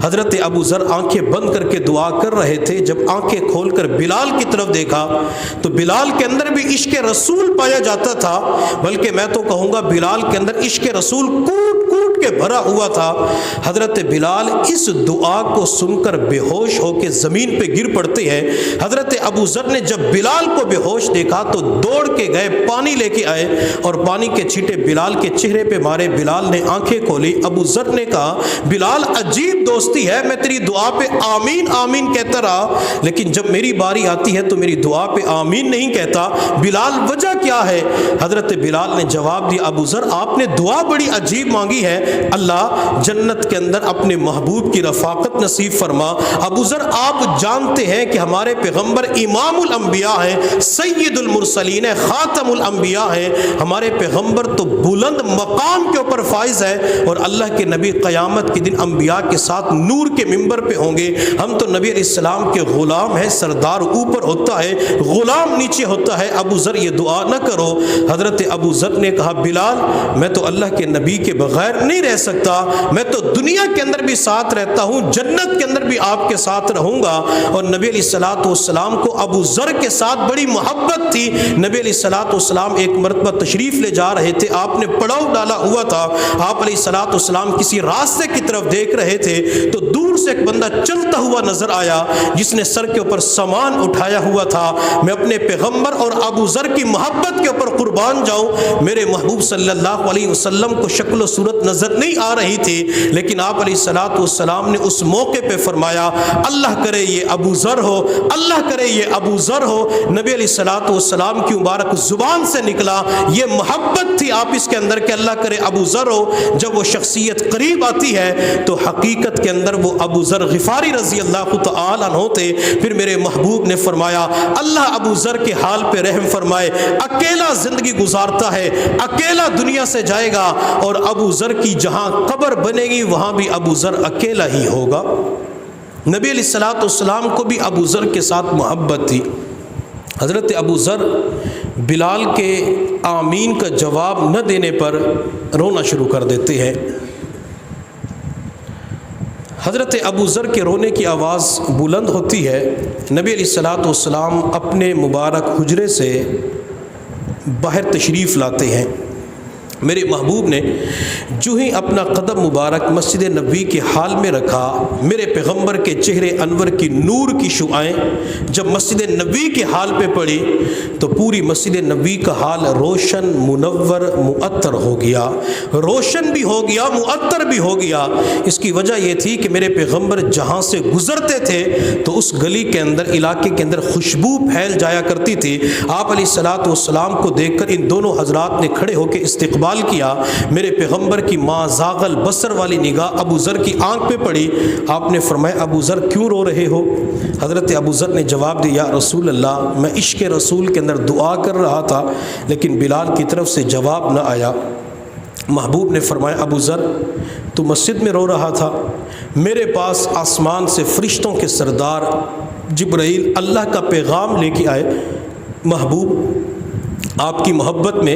حضرت ابو ذر آنکھیں بند کر کے دعا کر رہے تھے، جب آنکھیں کھول کر بلال کی طرف دیکھا تو بلال کے اندر بھی عشق رسول پایا جاتا تھا، بلکہ میں تو کہوں گا بلال کے اندر عشق رسول کوٹ کوٹ کے بھرا ہوا تھا۔ حضرت بلال اس دعا کو سن کر بے ہوش ہو کے زمین پہ گر پڑتے ہیں۔ حضرت ابو ذر نے جب بلال کو بے ہوش دیکھا تو دوڑ کے گئے، پانی لے کے آئے اور پانی کے چھینٹے بلال کے چہرے پہ مارے۔ بلال نے آنکھیں کھولی۔ ابو ذر نے کہا بلال عجیب دوستی ہے، میں تیری دعا پہ آمین آمین کہتا رہا، لیکن جب میری باری آتی ہے تو میری دعا پہ آمین نہیں کہتا، بلال وجہ کیا ہے؟ حضرت بلال نے جواب دیا ابو ذر آپ نے دعا بڑی عجیب مانگی ہے، اللہ جنت کے اندر اپنے محبوب کی رفاقت نصیب فرما۔ ابو ذر آپ جانتے ہیں کہ ہمارے پیغمبر امام الانبیاء ہیں، سید المرسلین ہیں، خاتم الانبیاء ہیں، ہمارے پیغمبر تو بلند مقام کے اوپر فائز ہے، اور اللہ کے نبی قیامت کے دن انبیاء کے ساتھ نور کے منبر پہ ہوں گے، ہم تو نبی علیہ السلام کے غلام ہیں، سردار اوپر ہوتا ہے، غلام نیچے ہوتا ہے، ابو ذر یہ دعا نہ کرو۔ حضرت ابو ذر نے کہا بلال میں تو اللہ کے نبی کے بغیر نہیں رہ سکتا، میں تو دنیا کے اندر بھی ساتھ رہتا ہوں، جنت کے اندر بھی آپ کے ساتھ رہوں گا۔ اور نبی علیہ الصلوۃ والسلام کو ابو ذر کے ساتھ بڑی محبت تھی۔ نبی علیہ الصلوۃ والسلام ایک مرتبہ تشریف لے جا رہے تھے، آپ نے پڑاؤ ڈالا ہوا تھا، آپ علیہ الصلوۃ والسلام کسی راستے کی طرف دیکھ رہے تھے تو دور سے ایک بندہ چلتا ہوا نظر آیا جس نے سر کے اوپر سامان اٹھایا ہوا تھا۔ میں اپنے پیغمبر اور ابو ذر کی محبت کے اوپر قربان جاؤں، میرے محبوب صلی اللہ علیہ وسلم کو شکل و صورت نظر نہیں آ رہی تھی، لیکن آپ علیہ الصلوۃ والسلام نے اس موقع پہ فرمایا اللہ کرے یہ ابو ذر ہو، اللہ کرے یہ ابو ذر ہو۔ نبی علیہ الصلوۃ والسلام کی مبارک زبان سے نکلا، یہ محبت تھی آپ اس کے اندر کہ اللہ کرے ابو ذر ہو۔ جب وہ شخصیت قریب آتی ہے تو حقیقت کے اندر وہ ابو ذر غفاری رضی اللہ تعالی عنہ تھے۔ پھر میرے محبوب نے فرمایا اللہ ابو ذر کے حال پہ رحم فرمائے، اکیلا زندگی گزارتا ہے، اکیلا دنیا سے جائے گا، اور ابو ذر کی جہاں قبر بنے گی وہاں بھی ابو ذر اکیلا ہی ہوگا۔ نبی علیہ الصلوۃ والسلام کو بھی ابو ذر کے ساتھ محبت تھی۔ حضرت ابو ذر بلال کے آمین کا جواب نہ دینے پر رونا شروع کر دیتے ہیں۔ حضرت ابو ذر کے رونے کی آواز بلند ہوتی ہے۔ نبی علیہ الصلوۃ والسلام اپنے مبارک حجرے سے باہر تشریف لاتے ہیں۔ میرے محبوب نے جو ہی اپنا قدم مبارک مسجد نبوی کے حال میں رکھا، میرے پیغمبر کے چہرے انور کی نور کی شعائیں جب مسجد نبوی کے حال پہ پڑی تو پوری مسجد نبوی کا حال روشن، منور، معطر ہو گیا، روشن بھی ہو گیا، معطر بھی ہو گیا۔ اس کی وجہ یہ تھی کہ میرے پیغمبر جہاں سے گزرتے تھے تو اس گلی کے اندر، علاقے کے اندر خوشبو پھیل جایا کرتی تھی۔ آپ علیہ الصلوۃ والسلام کو دیکھ کر ان دونوں حضرات نے کھڑے ہو کے استقبال کیا۔ میرے پیغمبر کی ماں زاغ البصر والی نگاہ ابو ذر کی آنکھ پہ پڑی۔ آپ نے فرمایا ابو ذر کیوں رو رہے ہو؟ حضرت ابو ذر نے جواب دیا رسول اللہ میں عشق رسول کے اندر دعا کر رہا تھا لیکن بلال کی طرف سے جواب نہ آیا۔ محبوب نے فرمایا ابو ذر تو مسجد میں رو رہا تھا، میرے پاس آسمان سے فرشتوں کے سردار جبرائیل اللہ کا پیغام لے کے آئے۔ محبوب آپ کی محبت میں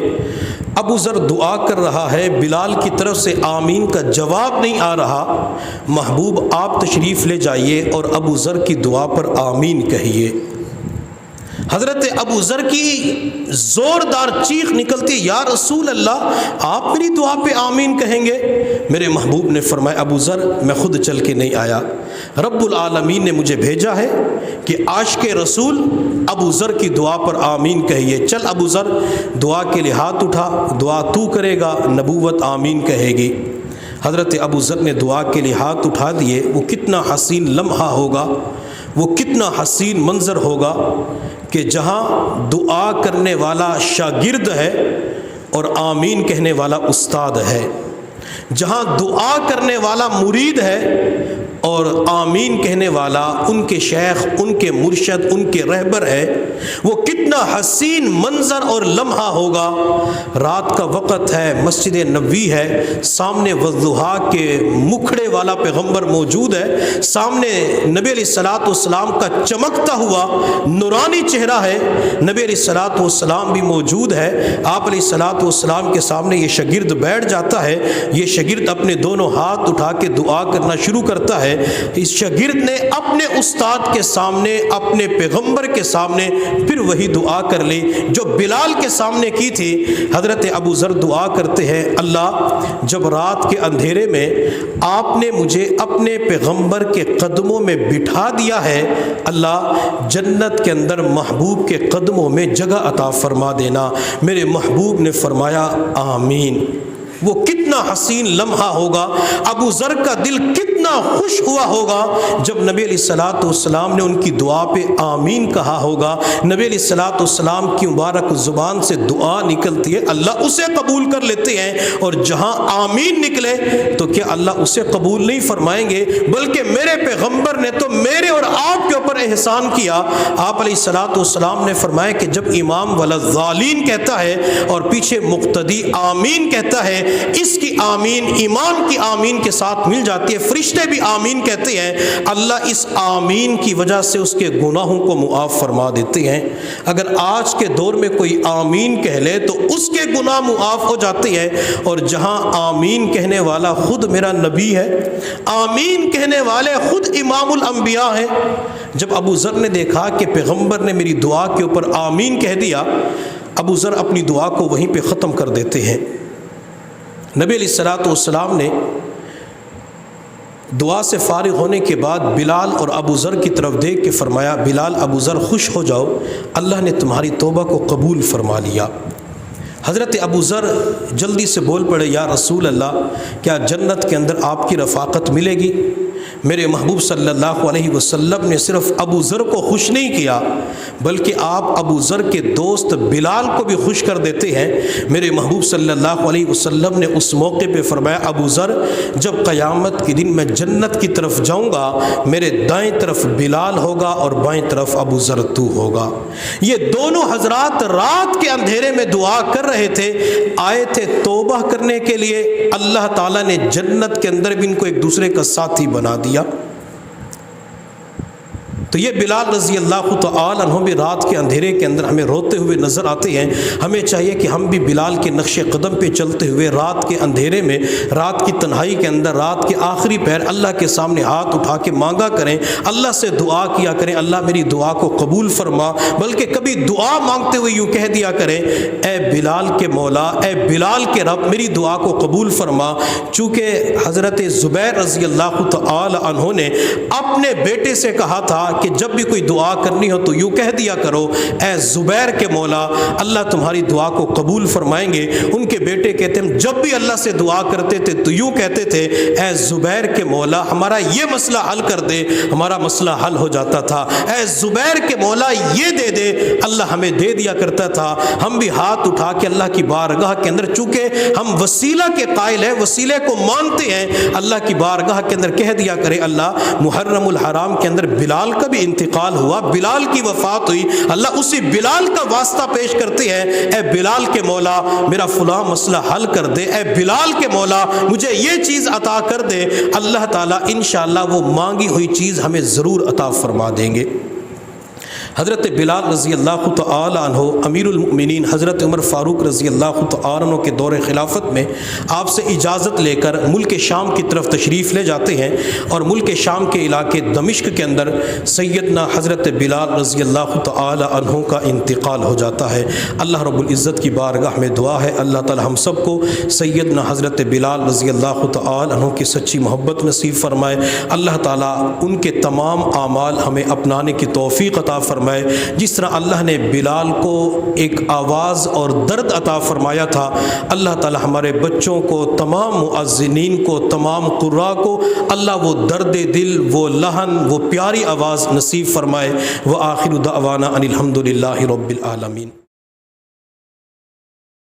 ابو ذر دعا کر رہا ہے، بلال کی طرف سے آمین کا جواب نہیں آ رہا، محبوب آپ تشریف لے جائیے اور ابو ذر کی دعا پر آمین کہیے۔ حضرت ابو ذر کی زوردار چیخ نکلتی یا رسول اللہ آپ میری دعا پہ آمین کہیں گے؟ میرے محبوب نے فرمایا ابو ذر میں خود چل کے نہیں آیا، رب العالمین نے مجھے بھیجا ہے کہ عاشق رسول ابو ذر کی دعا پر آمین کہیے۔ چل ابو ذر دعا کے لیے ہاتھ اٹھا، دعا تو کرے گا، نبوت آمین کہے گی۔ حضرت ابو ذر نے دعا کے لیے ہاتھ اٹھا دیے۔ وہ کتنا حسین لمحہ ہوگا، وہ کتنا حسین منظر ہوگا کہ جہاں دعا کرنے والا شاگرد ہے اور آمین کہنے والا استاد ہے، جہاں دعا کرنے والا مرید ہے اور آمین کہنے والا ان کے شیخ، ان کے مرشد، ان کے رہبر ہے، وہ کتنا حسین منظر اور لمحہ ہوگا۔ رات کا وقت ہے، مسجد نبوی ہے، سامنے والضحیٰ کے مکھڑے والا پیغمبر موجود ہے، سامنے نبی علیہ الصلوۃ والسلام کا چمکتا ہوا نورانی چہرہ ہے، نبی علیہ الصلوۃ والسلام بھی موجود ہے۔ آپ علیہ الصلوۃ والسلام کے سامنے یہ شاگرد بیٹھ جاتا ہے، یہ شاگرد اپنے دونوں ہاتھ اٹھا کے دعا کرنا شروع کرتا ہے۔ ہے اس شاگرد نے اپنے استاد کے سامنے اپنے پیغمبر کے سامنے پھر وہی دعا کر لی جو بلال کے سامنے کی تھی۔ حضرت ابو ذر دعا کرتے ہیں، اللہ جب رات کے اندھیرے میں آپ نے مجھے اپنے پیغمبر کے قدموں میں بٹھا دیا ہے، اللہ جنت کے اندر محبوب کے قدموں میں جگہ عطا فرما دینا۔ میرے محبوب نے فرمایا آمین۔ وہ کتنا حسین لمحہ ہوگا، ابو ذر کا دل کتنا خوش ہوا ہوگا جب نبی علیہ الصلوۃ والسلام نے ان کی دعا پہ آمین کہا ہوگا۔ نبی علیہ الصلوۃ والسلام کی مبارک زبان سے دعا نکلتی ہے، اللہ اسے قبول کر لیتے ہیں، اور جہاں آمین نکلے تو کیا اللہ اسے قبول نہیں فرمائیں گے؟ بلکہ میرے پیغمبر نے تو میرے اور آپ کے اوپر احسان کیا۔ آپ علیہ الصلوۃ والسلام نے فرمایا کہ جب امام والضالین کہتا ہے اور پیچھے مقتدی آمین کہتا ہے، اس کی آمین امام کی آمین کے ساتھ مل جاتی ہے، فرشتے بھی آمین کہتے ہیں، اللہ اس آمین کی وجہ سے اس کے گناہوں کو معاف فرما دیتے ہیں۔ اگر آج کے دور میں کوئی آمین کہہ لے تو اس کے گناہ معاف ہو جاتے ہیں، اور جہاں آمین کہنے والا خود میرا نبی ہے، آمین کہنے والے خود امام الانبیاء ہیں۔ جب ابو ذر نے دیکھا کہ پیغمبر نے میری دعا کے اوپر آمین کہہ دیا، ابو ذر اپنی دعا کو وہیں پہ ختم کر دیتے ہیں۔ نبی علیہ الصلوۃ والسلام نے دعا سے فارغ ہونے کے بعد بلال اور ابو ذر کی طرف دیکھ کے فرمایا، بلال ابو ذر خوش ہو جاؤ، اللہ نے تمہاری توبہ کو قبول فرما لیا۔ حضرت ابو ذر جلدی سے بول پڑے، یا رسول اللہ کیا جنت کے اندر آپ کی رفاقت ملے گی؟ میرے محبوب صلی اللہ علیہ وسلم نے صرف ابو ذر کو خوش نہیں کیا بلکہ آپ ابو ذر کے دوست بلال کو بھی خوش کر دیتے ہیں۔ میرے محبوب صلی اللہ علیہ وسلم نے اس موقع پہ فرمایا، ابو ذر جب قیامت کے دن میں جنت کی طرف جاؤں گا، میرے دائیں طرف بلال ہوگا اور بائیں طرف ابو ذر تو ہوگا۔ یہ دونوں حضرات رات کے اندھیرے میں دعا کر رہے تھے، آئے تھے توبہ کرنے کے لیے، اللہ تعالیٰ نے جنت کے اندر بھی ان کو ایک دوسرے کا ساتھی بنا دیا۔ تو یہ بلال رضی اللہ تعالی عنہ بھی رات کے اندھیرے کے اندر ہمیں روتے ہوئے نظر آتے ہیں۔ ہمیں چاہیے کہ ہم بھی بلال کے نقش قدم پہ چلتے ہوئے رات کے اندھیرے میں، رات کی تنہائی کے اندر، رات کے آخری پہر اللہ کے سامنے ہاتھ اٹھا کے مانگا کریں، اللہ سے دعا کیا کریں، اللہ میری دعا کو قبول فرما۔ بلکہ کبھی دعا مانگتے ہوئے یوں کہہ دیا کریں، اے بلال کے مولا، اے بلال کے رب، میری دعا کو قبول فرما۔ چونکہ حضرت زبیر رضی اللہ تعالی عنہ نے اپنے بیٹے سے کہا تھا کہ جب بھی کوئی دعا کرنی ہو تو یوں کہہ دیا کرو، اے زبیر کے مولا، اللہ تمہاری دعا کو قبول فرمائیں گے۔ ان کے بیٹے کہتے ہیں جب بھی اللہ سے دعا کرتے تھے تو یوں کہتے تھے، اے زبیر کے مولا ہمارا یہ مسئلہ حل کر دے، ہمارا مسئلہ حل ہو جاتا تھا۔ اے زبیر کے مولا یہ دے دے، اللہ ہمیں دے دیا کرتا تھا۔ ہم بھی ہاتھ اٹھا کے اللہ کی بارگاہ کے اندر، چونکہ ہم وسیلہ کے قائل ہیں، وسیلے کو مانتے ہیں، اللہ کی بارگاہ کے اندر کہہ دیا کرے، اللہ محرم الحرام کے اندر بلال کا بھی انتقال ہوا، بلال کی وفات ہوئی، اللہ اسی بلال کا واسطہ پیش کرتے ہیں، اے بلال کے مولا میرا فلاں مسئلہ حل کر دے، اے بلال کے مولا مجھے یہ چیز عطا کر دے، اللہ تعالیٰ انشاءاللہ وہ مانگی ہوئی چیز ہمیں ضرور عطا فرما دیں گے۔ حضرت بلال رضی اللہ تعالی عنہ امیر المؤمنین حضرت عمر فاروق رضی اللہ تعالی عنہ کے دور خلافت میں آپ سے اجازت لے کر ملک شام کی طرف تشریف لے جاتے ہیں، اور ملک شام کے علاقے دمشق کے اندر سیدنا حضرت بلال رضی اللہ تعالی عنہ کا انتقال ہو جاتا ہے۔ اللہ رب العزت کی بارگاہ میں دعا ہے اللہ تعالی ہم سب کو سیدنا حضرت بلال رضی اللہ تعالی عنہ کی سچی محبت نصیب فرمائے، اللہ تعالی ان کے تمام اعمال ہمیں اپنانے کی توفیق عطا فرمائے۔ جس طرح اللہ نے بلال کو ایک آواز اور درد عطا فرمایا تھا، اللہ تعالی ہمارے بچوں کو، تمام مؤذنین کو، تمام قراء کو اللہ وہ درد دل، وہ لحن، وہ پیاری آواز نصیب فرمائے۔ وآخر دعوانا ان الحمد للہ رب العالمین۔